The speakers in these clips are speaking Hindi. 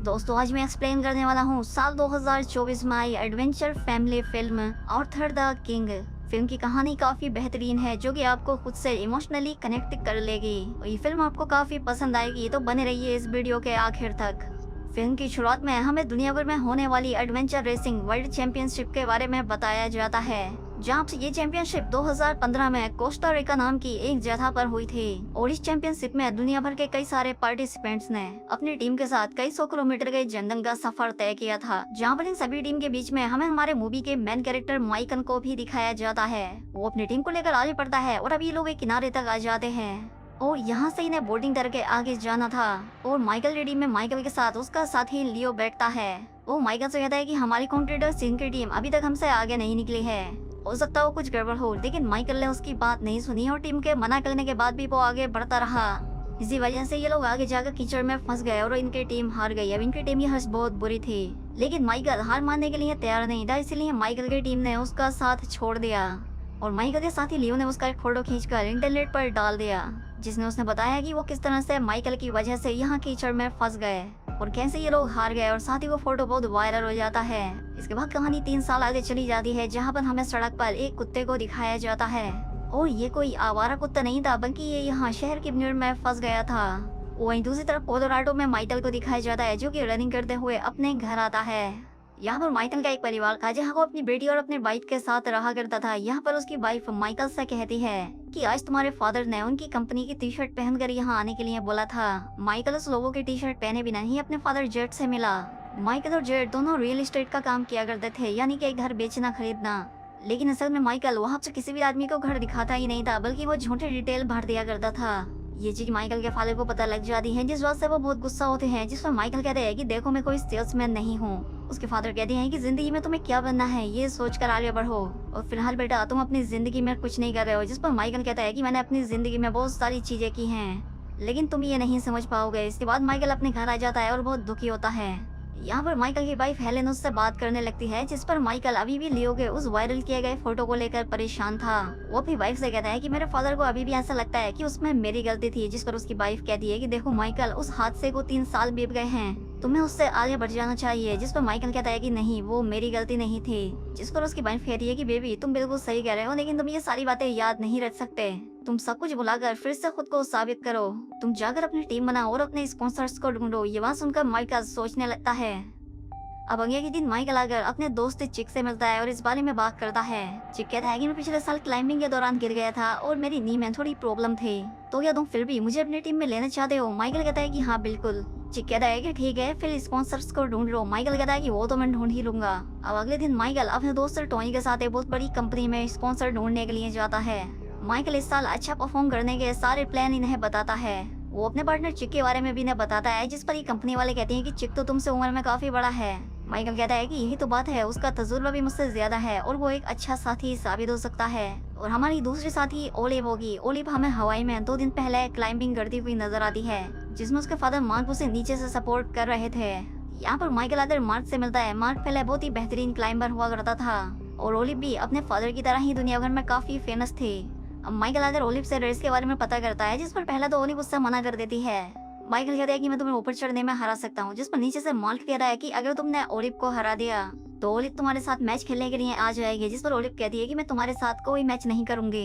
दोस्तों आज मैं एक्सप्लेन करने वाला हूँ साल 2024 में आई adventure family film Arthur the King. Film की कहानी काफी बेहतरीन है जो कि आपको खुद से इमोशनली कनेक्ट कर लेगी और ये फिल्म आपको काफी पसंद आएगी, तो बने रहिए इस वीडियो के आखिर तक। फिल्म की शुरुआत में हमें दुनिया भर में होने वाली एडवेंचर रेसिंग वर्ल्ड चैंपियनशिप के बारे में बताया जाता है, जहाँ से ये चैंपियनशिप 2015 में कोस्टा रिका नाम की एक जगह पर हुई थी। और इस चैंपियनशिप में दुनिया भर के कई सारे पार्टिसिपेंट्स ने अपनी टीम के साथ कई सौ किलोमीटर के जंगल का सफर तय किया था, जहाँ पर इन सभी टीम के बीच में हमें हमारे मूवी के मेन कैरेक्टर माइकल को भी दिखाया जाता है। वो अपनी टीम को लेकर आगे बढ़ता है और अब ये लोग एक किनारे तक आ जाते हैं और यहाँ से इन्हें बोटिंग करके आगे जाना था। और माइकल रेडी में माइकल के साथ उसका साथी लियो बैठता है। वो माइकल से कहता है कि हमारी कॉन्ट्रेडर सिंह की टीम अभी तक हमसे आगे नहीं निकली है, हो सकता है वो कुछ गड़बड़ हो, लेकिन माइकल ने उसकी बात नहीं सुनी और टीम के मना करने के बाद भी वो आगे बढ़ता रहा। इसी वजह से ये लोग आगे जाकर कीचड़ में फंस गए और इनकी टीम हार गई। अब इनकी टीम यह बहुत बुरी थी, लेकिन माइकल हार मानने के लिए तैयार नहीं था, इसीलिए माइकल की टीम ने उसका साथ छोड़ दिया। और माइकल के साथी लियो ने उसका एक फोटो खींचकर इंटरनेट पर डाल दिया, जिसमें उसने बताया कि वो किस तरह से माइकल की वजह से यहाँ कीचड़ में फंस गए और कैसे ये लोग हार गए, और साथ ही वो फोटो बहुत वायरल हो जाता है। इसके बाद कहानी 3 साल आगे चली जाती है, जहाँ पर हमें सड़क पर एक कुत्ते को दिखाया जाता है। और ये कोई आवारा कुत्ता नहीं था, बल्कि ये यहाँ शहर की भीड़ में फंस गया था। वहीं दूसरी तरफ कोलोराडो में माइकल को दिखाया जाता है, जो कि रनिंग करते हुए अपने घर आता है। यहाँ पर माइकल का एक परिवार था, जहाँ वो अपनी बेटी और अपने वाइफ के साथ रहा करता था। यहाँ पर उसकी वाइफ माइकल से कहती है कि आज तुम्हारे फादर ने उनकी कंपनी की टी शर्ट पहनकर यहाँ आने के लिए बोला था। माइकल उस लोगों की टी शर्ट पहने बिना ही अपने फादर जेट से मिला। माइकल और जेट दोनों रियल एस्टेट का काम किया करते थे, यानी कि एक घर बेचना खरीदना। लेकिन असल में माइकल वहाँ से किसी भी आदमी को घर दिखाता ही नहीं था, बल्कि वो झूठे डिटेल भर दिया करता था। ये चीज माइकल के फादर को पता लग जाती है, जिस बात से वो बहुत गुस्सा होते हैं, जिस पर माइकल कहते हैं कि देखो मैं कोई सेल्समैन नहीं हूँ। उसके फादर कहते हैं कि जिंदगी में तुम्हें क्या बनना है ये सोचकर आगे बढ़ो, और फिलहाल बेटा तुम अपनी जिंदगी में कुछ नहीं कर रहे हो। जिस पर माइकल कहता है कि मैंने अपनी जिंदगी में बहुत सारी चीजें की हैं, लेकिन तुम ये नहीं समझ पाओगे। इसके बाद माइकल अपने घर आ जाता है और बहुत दुखी होता है। यहाँ पर माइकल की वाइफ हेलेन उससे बात करने लगती है, जिस पर माइकल अभी भी लियो के उस वायरल किए गए फोटो को लेकर परेशान था। वो अपनी वाइफ से कहता है कि मेरे फादर को अभी भी ऐसा लगता है कि उसमें मेरी गलती थी। जिस पर उसकी वाइफ कहती है कि देखो माइकल, उस हादसे को 3 साल बीत गए हैं, तुम्हें उससे आगे बढ़ जाना चाहिए। जिस पर माइकल कहता है कि नहीं, वो मेरी गलती नहीं थी। जिस पर उसकी वाइफ कहती है कि बेबी तुम बिल्कुल सही कह रहे हो, लेकिन तुम ये सारी बातें याद नहीं रख सकते। तुम सब कुछ भुलाकर फिर से खुद को साबित करो। तुम जाकर अपनी टीम बनाओ और अपने स्पॉन्सर्स को ढूंढो। ये बात सुनकर माइकल सोचने लगता है। अब अगले के दिन माइकल आकर अपने दोस्त चिक से मिलता है और इस बारे में बात करता है। चिक कहता है कि मैं पिछले साल क्लाइंबिंग के दौरान गिर गया था और मेरी नी में थोड़ी प्रॉब्लम थी, तो क्या तुम फिर भी मुझे अपनी टीम में लेना चाहते हो? माइकल कहता है कि हाँ बिल्कुल। चिक कहता है कि ठीक है, फिर स्पॉन्सर्स को ढूंढ लो। माइकल कहता है कि वो तो मैं ढूंढ ही लूंगा। अब अगले दिन माइकल अपने दोस्त टोनी के साथ एक बहुत बड़ी कंपनी में स्पॉन्सर ढूंढने के लिए जाता है। माइकल इस साल अच्छा परफॉर्म करने के सारे प्लान इन्हें बताता है। वो अपने पार्टनर चिक के बारे में भी इन्हें बताता है, जिस पर ये कंपनी वाले कहते हैं कि चिक तो तुमसे उम्र में काफी बड़ा है। माइकल कहता है कि यही तो बात है, उसका तजुर्बा भी मुझसे ज्यादा है और वो एक अच्छा साथी साबित हो सकता है। और हमारी दूसरी साथी ओलिव होगी। ओलिव हमें हवाई में 2 दिन पहले क्लाइंबिंग करती हुई नजर आती है, जिसमें उसके फादर मार्क उसे नीचे से सपोर्ट कर रहे थे। यहाँ पर माइकल आकर मार्क से मिलता है। मार्क पहले बहुत ही बेहतरीन क्लाइंबर हुआ करता था और ओलिव भी अपने फादर की तरह ही दुनिया भर में काफी फेमस थी। अब माइकल आकर ओलिव से रेस के बारे में पता करता है, जिस पर पहले तो ओलिव उससे मना कर देती है। माइकल कहता है कि मैं तुम्हें ऊपर चढ़ने में हरा सकता हूँ, जिस पर नीचे से मार्क कह रहा है कि अगर तुमने ओलिव को हरा दिया तो ओलिव तुम्हारे साथ मैच खेलने के लिए आ जाएगी। जिस पर ओलिव कहती है कि मैं तुम्हारे साथ कोई मैच नहीं करूंगी।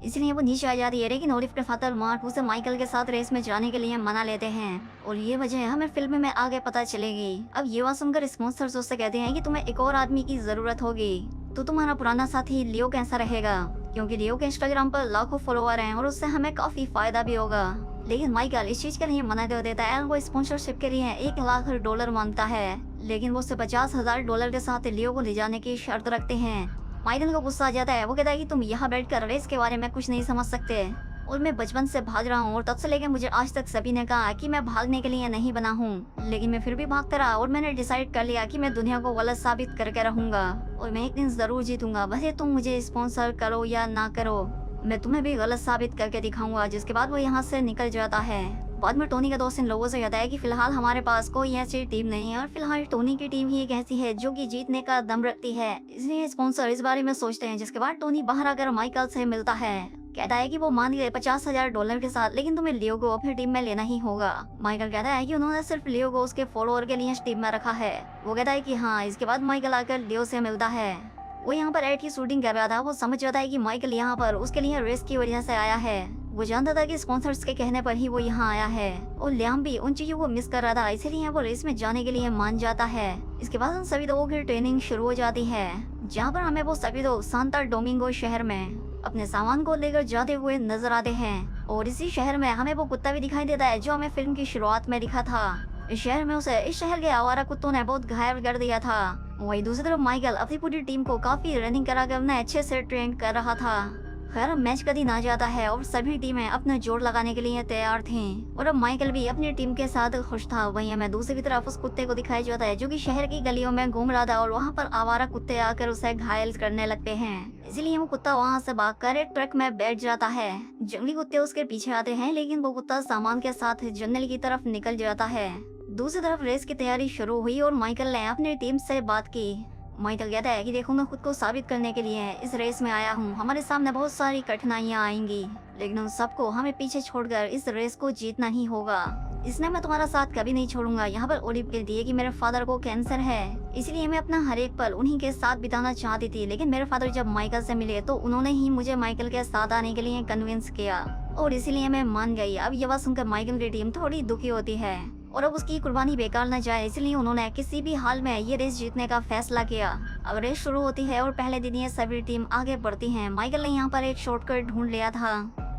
इसलिए वो नीचे आ जाती है, लेकिन ओलिव के फादर मार्क उसे माइकल के साथ रेस में जाने के लिए मना लेते हैं और ये वजह हमें फिल्म में आगे पता चलेगी। अब ये बात सुनकर स्पॉन्सर्स उससे कहते हैं कि तुम्हें एक और आदमी की जरूरत होगी, तो तुम्हारा पुराना साथी लियो कैसा रहेगा, क्योंकि लियो के इंस्टाग्राम पर लाखों फॉलोअर हैं और उससे हमें काफी फायदा भी होगा। लेकिन माइकल इस चीज के लिए मना कर देता है। वो स्पॉन्सरशिप के लिए $1 लाख मांगता है, लेकिन वो उससे $50,000 के साथ लियो को ले जाने की शर्त रखते हैं। माइकल को गुस्सा आ जाता है। वो कहता है कि तुम यहाँ बैठकर रेस के बारे में कुछ नहीं समझ सकते और मैं बचपन से भाग रहा हूँ और तब से लेकर मुझे आज तक सभी ने कहा कि मैं भागने के लिए नहीं बना हूँ, लेकिन मैं फिर भी भागता रहा और मैंने डिसाइड कर लिया कि मैं दुनिया को गलत साबित करके रहूंगा और मैं एक दिन जरूर जीतूंगा, भले तुम मुझे स्पॉन्सर करो या ना करो, मैं तुम्हें भी गलत साबित करके दिखाऊंगा। जिसके बाद वो यहाँ से निकल जाता है। बाद में टोनी का दोस्त इन लोगों से कहता है कि फिलहाल हमारे पास कोई ऐसी टीम नहीं है और फिलहाल टोनी की टीम ही एक ऐसी है जो कि जीतने का दम रखती है, इसलिए स्पॉन्सर इस बारे में सोचते हैं। जिसके बाद टोनी बाहर आकर माइकल से मिलता है कहता है कि वो मान गए $50,000 के साथ, लेकिन तुम्हें लियो को अपनी टीम में लेना ही होगा। माइकल कहता है कि उन्होंने सिर्फ लियो को उसके फॉलोअर के लिए टीम में रखा है। वो कहता है कि हाँ। इसके बाद माइकल आकर लियो से मिलता है। वो यहाँ पर एड की शूटिंग कर रहा था। वो समझ जाता है कि माइकल यहाँ पर उसके लिए रेस की वजह से आया है। वो जानता था कि स्पॉन्सर्स के कहने पर ही वो यहाँ आया है और लियाम भी उन चीजों को मिस कर रहा था, इसीलिए वो रेस में जाने के लिए मान जाता है। इसके बाद उन सभी लोगों की ट्रेनिंग शुरू हो जाती है, जहाँ पर हमें वो सभी लोग सांता डोमिंगो शहर में अपने सामान को लेकर जाते हुए नजर आते हैं। और इसी शहर में हमें वो कुत्ता भी दिखाई देता है जो हमें फिल्म की शुरुआत में दिखा था। इस शहर में उसे इस शहर के आवारा कुत्तों ने बहुत घायल कर दिया था। वहीं दूसरी तरफ माइकल अपनी पूरी टीम को काफी रनिंग कराकर उन्हें अच्छे से ट्रेन कर रहा था। खैर मैच का दिन आ जाता है और सभी टीमें अपना जोर लगाने के लिए तैयार थीं और अब माइकल भी अपनी टीम के साथ खुश था। वहीं हमें दूसरी तरफ उस कुत्ते को दिखाया जाता है जो कि शहर की गलियों में घूम रहा था और वहाँ पर आवारा कुत्ते आकर उसे घायल करने लगते हैं। इसीलिए वो कुत्ता वहाँ से भागकर एक ट्रक में बैठ जाता है। जंगली कुत्ते उसके पीछे आते हैं, लेकिन वो कुत्ता सामान के साथ जंगल की तरफ निकल जाता है। दूसरी तरफ रेस की तैयारी शुरू हुई और माइकल ने अपनी टीम से बात की। माइकल कहता है कि देखो मैं खुद को साबित करने के लिए इस रेस में आया हूँ। हमारे सामने बहुत सारी कठिनाइयाँ आएंगी, लेकिन उन सबको हमें पीछे छोड़कर इस रेस को जीतना ही होगा। इसलिए मैं तुम्हारा साथ कभी नहीं छोड़ूंगा। यहाँ पर ओलिव कहती है कि मेरे फादर को कैंसर है, इसलिए मैं अपना हर एक पल उन्हीं के साथ बिताना चाहती थी। लेकिन मेरे फादर जब माइकल से मिले तो उन्होंने ही मुझे माइकल के साथ आने के लिए कन्विंस किया और इसीलिए मैं मान गई। अब ये बात सुनकर माइकल की टीम थोड़ी दुखी होती है और अब उसकी कुर्बानी बेकार न जाए, इसलिए उन्होंने किसी भी हाल में ये रेस जीतने का फैसला किया। अब रेस शुरू होती है और पहले दिन ये सभी टीम आगे बढ़ती हैं। माइकल ने यहाँ पर एक शॉर्टकट ढूंढ लिया था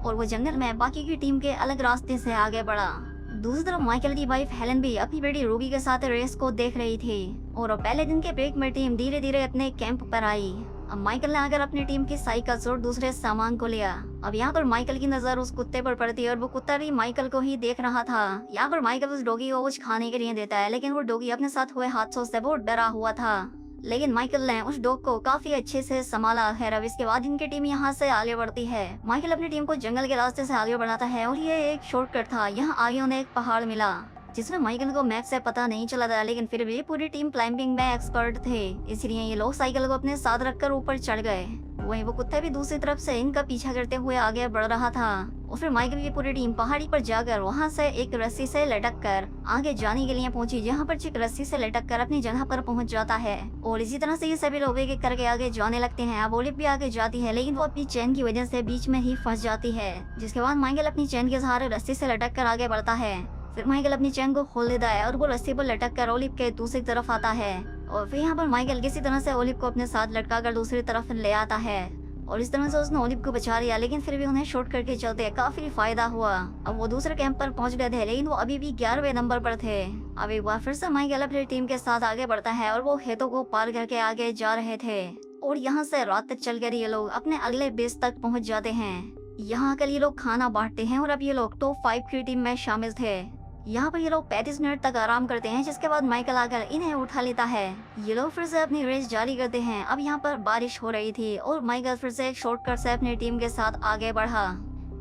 और वो जंगल में बाकी की टीम के अलग रास्ते से आगे बढ़ा। दूसरी तरफ माइकल की वाइफ हेलन भी अपनी बेटी रूबी के साथ रेस को देख रही थी और पहले दिन के ब्रेक में टीम धीरे धीरे अपने कैंप पर आई। अब माइकल ने आकर अपनी टीम की साइकिल और दूसरे सामान को लिया। अब यहाँ पर माइकल की नजर उस कुत्ते पर पड़ती है और वो कुत्ता भी माइकल को ही देख रहा था। यहाँ पर माइकल उस डॉगी को कुछ खाने के लिए देता है, लेकिन वो डॉगी अपने साथ हुए हादसों से बहुत डरा हुआ था। लेकिन माइकल ने उस डॉग को काफी अच्छे से संभाला है। अब इसके बाद इनकी टीम यहाँ से आगे बढ़ती है। माइकल अपनी टीम को जंगल के रास्ते से आगे बढ़ाता है और ये एक शॉर्टकट था। यहाँ आगे उन्हें एक पहाड़ मिला जिसमें माइकल को मैप से पता नहीं चला था, लेकिन फिर भी पूरी टीम क्लाइंबिंग में एक्सपर्ट थे, इसलिए ये लोग साइकिल को अपने साथ रखकर ऊपर चढ़ गए। वहीं वो कुत्ता भी दूसरी तरफ से इनका पीछा करते हुए आगे बढ़ रहा था और फिर माइकल की पूरी टीम पहाड़ी पर जाकर वहां से एक रस्सी से लटक कर आगे जाने के लिए पहुंची, जहां पर चिक रस्सी से लटक कर अपनी जगह पर पहुंच जाता है और इसी तरह से ये सभी लोग एक एक करके आगे जाने लगते हैं। अब ओलिव भी आगे जाती है, लेकिन वो अपनी चैन की वजह से बीच में ही फंस जाती है, जिसके बाद माइकल अपनी चैन के सहारे रस्सी से लटक कर आगे बढ़ता है। फिर माइकल अपनी चैन को खोल देता है और वो रस्सी पर लटक कर ओलिव के दूसरी तरफ आता है और फिर यहाँ पर माइकल किसी तरह से ओलिव को अपने साथ लटका कर दूसरी तरफ ले आता है और इस तरह से उसने ओलिव को बचा लिया। लेकिन फिर भी उन्हें शॉर्ट करके चलते काफी फायदा हुआ। अब वो दूसरे कैंप पर पहुंच गए थे, लेकिन वो अभी भी 11वें नंबर पर थे। अब एक बार फिर से माइकल अपनी टीम के साथ आगे बढ़ता है और वो खेतों को पार करके आगे जा रहे थे और यहाँ से रात तक चलकर ये लोग अपने अगले बेस तक पहुँच जाते हैं। यहाँ आकर ये लोग खाना बांटते हैं और अब ये लोग टॉप 5 की टीम में शामिल थे। यहाँ पर ये लोग 35 मिनट तक आराम करते हैं, जिसके बाद माइकल आकर इन्हें उठा लेता है। ये लोग फिर से अपनी रेस जारी करते हैं। अब यहाँ पर बारिश हो रही थी और माइकल फिर से एक शॉर्टकट से अपनी टीम के साथ आगे बढ़ा।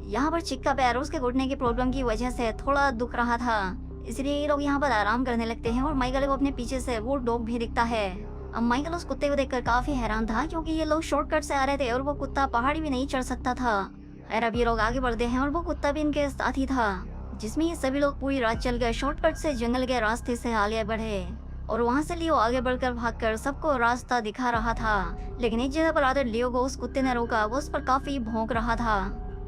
यहाँ पर चिक का पैर उसके घुटने की प्रॉब्लम की वजह से थोड़ा दुख रहा था, इसलिए ये लोग यहाँ पर आराम करने लगते हैं और माइकल को अपने पीछे से वो डॉग भी दिखता है। अब माइकल उस कुत्ते को देखकर काफी हैरान था, क्योंकि ये लोग शॉर्टकट से आ रहे थे और वो कुत्ता पहाड़ी भी नहीं चढ़ सकता था। और अब ये लोग आगे बढ़ते हैं और वो कुत्ता भी इनके साथ ही था, जिसमें ये सभी लोग पूरी रात चल गए शॉर्टकट से जंगल के रास्ते से आगे बढ़े और वहां से लियो आगे बढ़कर भागकर सबको रास्ता दिखा रहा था। लेकिन एक जगह पर आकर लियो को उस कुत्ते ने रोका, वो उस पर काफी भौंक रहा था।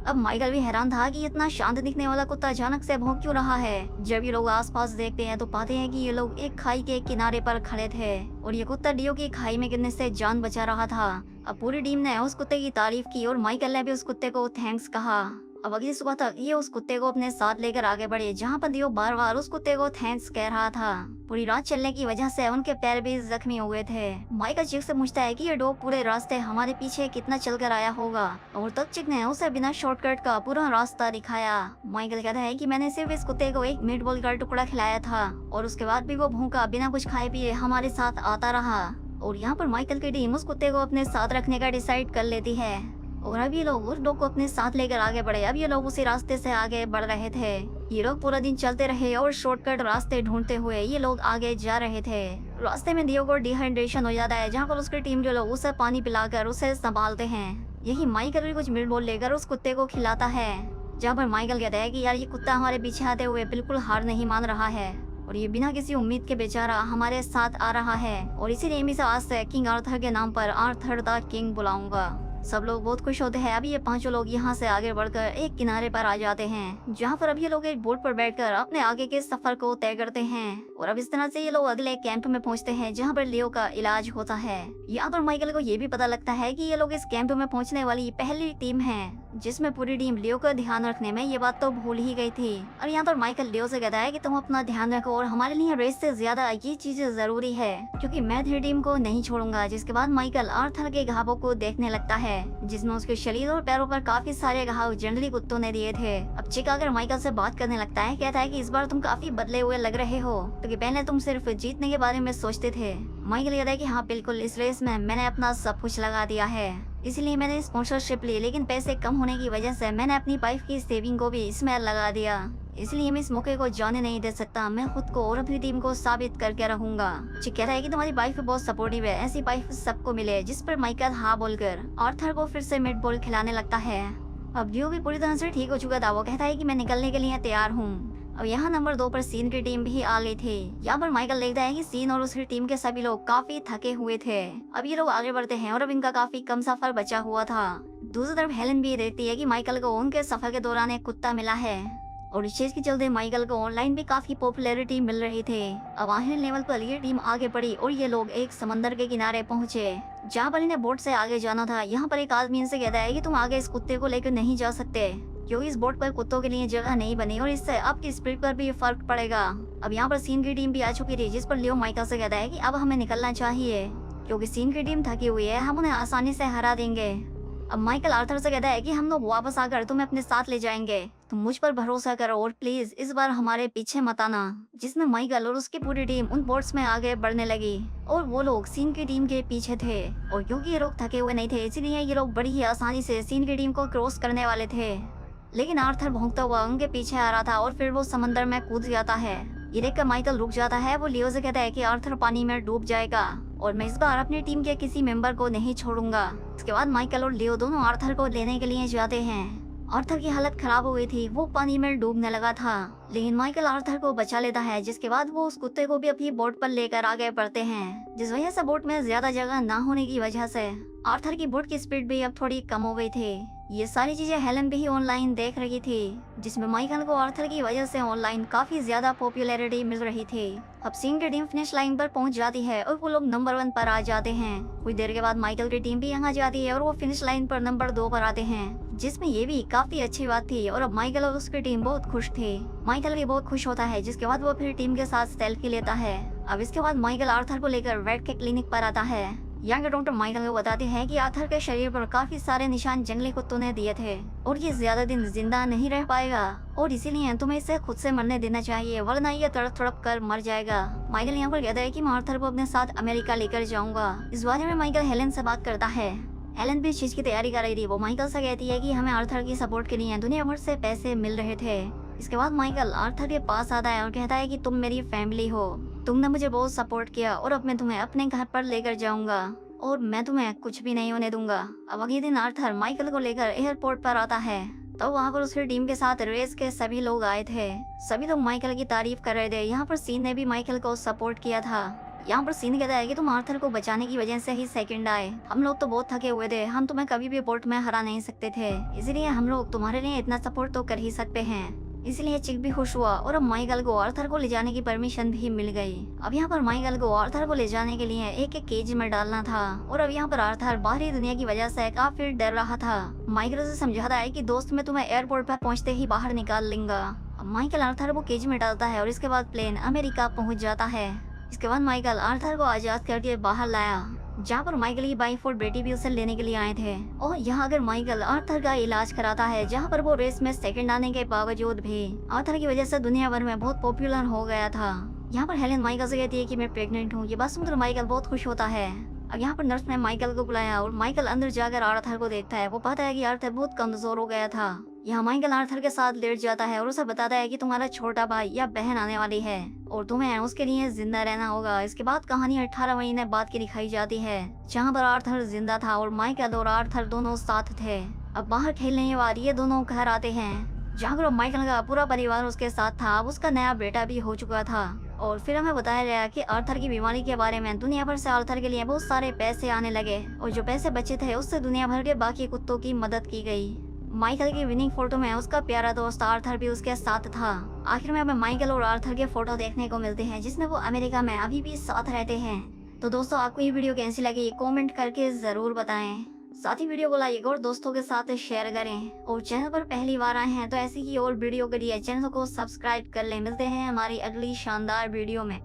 अब माइकल भी हैरान था कि इतना शांत दिखने वाला कुत्ता अचानक से भौंक क्यों रहा है। जब ये लोग आसपास देखते हैं तो पाते हैं कि ये लोग एक खाई के किनारे पर खड़े थे और ये कुत्ता लियो की खाई में गिरने से जान बचा रहा था। अब पूरी टीम ने उस कुत्ते की तारीफ की और माइकल ने भी उस कुत्ते को थैंक्स कहा। अब अगली सुबह तक ये उस कुत्ते को अपने साथ लेकर आगे बढ़े, जहाँ पर लियो बार बार उस कुत्ते को थैंक्स कह रहा था। पूरी रात चलने की वजह से उनके पैर भी जख्मी हो गए थे। माइकल चिक से पूछता है कि ये डॉग पूरे रास्ते हमारे पीछे कितना चलकर आया होगा और तब चिक ने उसे बिना शॉर्टकट का पूरा रास्ता दिखाया। माइकल कहता है कि मैंने सिर्फ इस कुत्ते को एक मीट बॉल का टुकड़ा खिलाया था और उसके बाद भी वो भूखा बिना कुछ खाए पिए हमारे साथ आता रहा। और यहाँ पर माइकल की टीम उस कुत्ते को अपने साथ रखने का डिसाइड कर लेती है और अब ये लोग उस डॉग को अपने साथ लेकर आगे बढ़े। अब ये लोग उसी रास्ते से आगे बढ़ रहे थे। ये लोग पूरा दिन चलते रहे और शॉर्टकट रास्ते ढूंढते हुए ये लोग आगे जा रहे थे। रास्ते में लियो को डिहाइड्रेशन हो जाता है, जहाँ पर उसकी टीम के लोग उसे पानी पिलाकर उसे संभालते हैं। यही माइकल भी कुछ मिल बोल लेकर उस कुत्ते को खिलाता है, जहाँ पर माइकल कहता है कि यार ये कुत्ता हमारे पीछे आते हुए बिल्कुल हार नहीं मान रहा है और ये बिना किसी उम्मीद के बेचारा हमारे साथ आ रहा है और इसीलिए मैं इसे आज से किंग आर्थर के नाम पर आर्थर द किंग बुलाऊंगा। सब लोग बहुत खुश होते हैं। अभी ये पांचों लोग यहाँ से आगे बढ़कर एक किनारे पर आ जाते हैं, जहाँ पर अब ये लोग एक बोट पर बैठकर अपने आगे के सफर को तय करते हैं और अब इस तरह से ये लोग अगले कैंप में पहुँचते हैं, जहाँ पर लियो का इलाज होता है। यहाँ पर माइकल को ये भी पता लगता है कि ये लोग इस कैंप में पहुँचने वाली पहली टीम है, जिसमें पूरी टीम लियो का ध्यान रखने में ये बात तो भूल ही गई थी। और यहाँ पर माइकल लियो से कहता है कि तुम अपना ध्यान रखो और हमारे लिए रेस से ज्यादा ये चीजें जरूरी है, क्योंकि मैं तेरी टीम को नहीं छोड़ूंगा। जिसके बाद माइकल आर्थर के घावों को देखने लगता है, जिसमें उसके शरीर और पैरों पर काफी सारे घाव जंगली कुत्तों ने दिए थे। अब चिक आकर माइकल से बात करने लगता है, कहता है कि इस बार तुम काफी बदले हुए लग रहे हो, क्योंकि पहले तुम सिर्फ जीतने के बारे में सोचते थे। माइकल कहता है कि हाँ बिल्कुल, इस रेस में मैंने अपना सब कुछ लगा दिया है, इसलिए मैंने स्पॉन्सरशिप ली, लेकिन पैसे कम होने की वजह से मैंने अपनी वाइफ की सेविंग को भी इसमें लगा दिया, इसलिए मैं इस मौके को जाने नहीं दे सकता। मैं खुद को और अपनी टीम को साबित करके रहूंगा। चिक कहता है कि तुम्हारी वाइफ बहुत सपोर्टिव है, ऐसी वाइफ सबको मिले। जिस पर माइकल हाँ बोलकर आर्थर को फिर से मीट बॉल खिलाने लगता है। अब लियो भी पूरी तरह से ठीक हो चुका था। वो कहता है कि मैं निकलने के लिए तैयार हूँ। अब यहाँ नंबर 2 पर सीन की टीम भी आ गई थी। यहाँ पर माइकल देखता है कि सीन और उसकी टीम के सभी लोग काफी थके हुए थे। अब ये लोग आगे बढ़ते हैं और अब इनका काफी कम सफर बचा हुआ था। दूसरी तरफ हेलन भी देखती है कि माइकल को उनके सफर के दौरान एक कुत्ता मिला है और इस चीज के चलते माइकल को ऑनलाइन भी काफी पॉपुलैरिटी मिल रही थी। अब आखिरी लेवल पर ये टीम आगे बढ़ी और ये लोग एक समंदर के किनारे पहुंचे, जहाँ पर इन्हें बोट से आगे जाना था। यहाँ पर एक आदमी इनसे कहता है कि तुम आगे इस कुत्ते को लेकर नहीं जा सकते, क्योंकि इस बोट पर कुत्तों के लिए जगह नहीं बनी और इससे आपकी स्पीड पर भी फर्क पड़ेगा। अब यहाँ पर सीन की टीम भी आ चुकी थी, जिस पर लियो माइकल से कहता है कि अब हमें निकलना चाहिए, क्योंकि सीन की टीम थकी हुई है, हम उन्हें आसानी से हरा देंगे। अब माइकल आर्थर से कहता है कि हम लोग वापस आकर तुम्हें अपने साथ ले जाएंगे, तुम मुझ पर भरोसा करो और प्लीज इस बार हमारे पीछे मत आना। जिसमें माइकल और उसकी पूरी टीम उन बोट्स में आगे बढ़ने लगी और वो लोग सीन की टीम के पीछे थे। और क्योंकि ये लोग थके हुए नहीं थे, इसीलिए ये लोग बड़ी ही आसानी से सीन की टीम को क्रॉस करने वाले थे। लेकिन आर्थर भौंकता हुआ उनके पीछे आ रहा था और फिर वो समंदर में कूद जाता है। ये देखकर माइकल रुक जाता है। वो लियो से कहता है कि आर्थर पानी में डूब जाएगा और मैं इस बार अपनी टीम के किसी मेंबर को नहीं छोड़ूंगा। इसके बाद माइकल और लियो दोनों आर्थर को लेने के लिए जाते हैं। आर्थर की हालत खराब हो गई थी, वो पानी में डूबने लगा था, लेकिन माइकल आर्थर को बचा लेता है। जिसके बाद वो उस कुत्ते को भी अपनी बोट पर लेकर आगे बढ़ते हैं, जिस वजह से बोट में ज्यादा जगह ना होने की वजह से आर्थर की बोट की स्पीड भी अब थोड़ी कम हो गई थी। ये सारी चीजें हेलन भी ऑनलाइन देख रही थी, जिसमें माइकल को आर्थर की वजह से ऑनलाइन काफी ज्यादा पॉपुलैरिटी मिल रही थी। अब सीन की टीम फिनिश लाइन पर पहुंच जाती है और वो लोग नंबर 1 पर आ जाते हैं। कुछ देर के बाद माइकल की टीम भी यहाँ जाती है और वो फिनिश लाइन पर नंबर 2 पर आते हैं, जिसमें ये भी काफी अच्छी बात थी। और अब माइकल और उसकी टीम बहुत खुश थे। माइकल भी बहुत खुश होता है, जिसके बाद वो फिर टीम के साथ सेल्फी लेता है। अब इसके बाद माइकल आर्थर को लेकर रेड के क्लिनिक पर आता है। यहाँ के डॉक्टर माइकल को बताते हैं कि आर्थर के शरीर पर काफी सारे निशान जंगली कुत्तों ने दिए थे और ये ज्यादा दिन जिंदा नहीं रह पाएगा और इसीलिए तुम्हें इसे खुद से मरने देना चाहिए, वरना ये तड़प तड़प कर मर जाएगा। माइकल यहाँ पर कहता है कि मैं आर्थर को अपने साथ अमेरिका लेकर जाऊंगा। इस बारे में माइकल हेलन से बात करता है। हेलन भी इस चीज की तैयारी कर रही थी। वो माइकल से कहती है कि हमें आर्थर की सपोर्ट के लिए दुनिया भर से पैसे मिल रहे थे। इसके बाद माइकल आर्थर के पास आता है और कहता है कि तुम मेरी फैमिली हो, तुमने मुझे बहुत सपोर्ट किया और अब मैं तुम्हें अपने घर पर लेकर जाऊंगा और मैं तुम्हें कुछ भी नहीं होने दूंगा। अब अगले दिन आर्थर माइकल को लेकर एयरपोर्ट पर आता है, तो वहाँ पर उसकी टीम के साथ रेस के सभी लोग आए थे। सभी लोग माइकल की तारीफ कर रहे थे। यहाँ पर सीन ने भी माइकल को सपोर्ट किया था। यहाँ पर सीन कहता है कि तुम आर्थर को बचाने की वजह से ही सेकंड आए, हम लोग तो बहुत थके हुए थे, हम तुम्हें कभी भी बोट में हरा नहीं सकते थे, इसलिए हम लोग तुम्हारे लिए इतना सपोर्ट तो कर ही सकते हैं। इसलिए चिक भी खुश हुआ और अब माइकल को आर्थर को ले जाने की परमिशन भी मिल गई। अब यहाँ पर माइकल को आर्थर को ले जाने के लिए एक एक केज में डालना था और अब यहाँ पर आर्थर बाहरी दुनिया की वजह से काफी डर रहा था। माइकल से समझाता है कि दोस्त मैं तुम्हें एयरपोर्ट पर पहुँचते ही बाहर निकाल लूंगा। अब माइकल आर्थर को केज में डालता है और इसके बाद प्लेन अमेरिका पहुँच जाता है। इसके बाद माइकल आर्थर को आजाद करके बाहर लाया, जहाँ पर माइकल की वाइफ और बेटी भी उसे लेने के लिए आए थे। और यहाँ अगर माइकल आर्थर का इलाज कराता है, जहाँ पर वो रेस में सेकंड आने के बावजूद भी आर्थर की वजह से दुनिया भर में बहुत पॉपुलर हो गया था। यहाँ पर हेलेन माइकल से कहती है कि मैं प्रेग्नेंट हूँ। ये बात सुनकर माइकल बहुत खुश होता है। अब यहाँ पर नर्स ने माइकल को बुलाया और माइकल अंदर जाकर आर्थर को देखता है। वो पाता है कि आर्थर बहुत कमजोर हो गया था यहाँ माइकल आर्थर के साथ लेट जाता है और उसे बताता है कि तुम्हारा छोटा भाई या बहन आने वाली है और तुम्हें उसके लिए जिंदा रहना होगा। इसके बाद कहानी 18 महीने बाद की दिखाई जाती है, जहाँ पर आर्थर जिंदा था और माइकल और आर्थर दोनों साथ थे। अब बाहर खेलने के बाद ये दोनों घर आते हैं, जहाँ पर माइकल का पूरा परिवार उसके साथ था। अब उसका नया बेटा भी हो चुका था और फिर हमें बताया गया कि आर्थर की बीमारी के बारे में दुनिया भर से आर्थर के लिए बहुत सारे पैसे आने लगे और जो पैसे बचे थे उससे दुनिया भर के बाकी कुत्तों की मदद की गई। माइकल की विनिंग फोटो में उसका प्यारा दोस्त आर्थर भी उसके साथ था। आखिर में हमें माइकल और आर्थर के फोटो देखने को मिलते हैं, जिसमें वो अमेरिका में अभी भी साथ रहते हैं। तो दोस्तों, आपको ये वीडियो कैसी लगी कमेंट करके जरूर बताएं। साथ ही वीडियो को लाइक और दोस्तों के साथ शेयर करें और चैनल पर पहली बार आए हैं तो ऐसी ही और वीडियो के लिए चैनल को सब्सक्राइब कर लें। मिलते हैं हमारी अगली शानदार वीडियो में।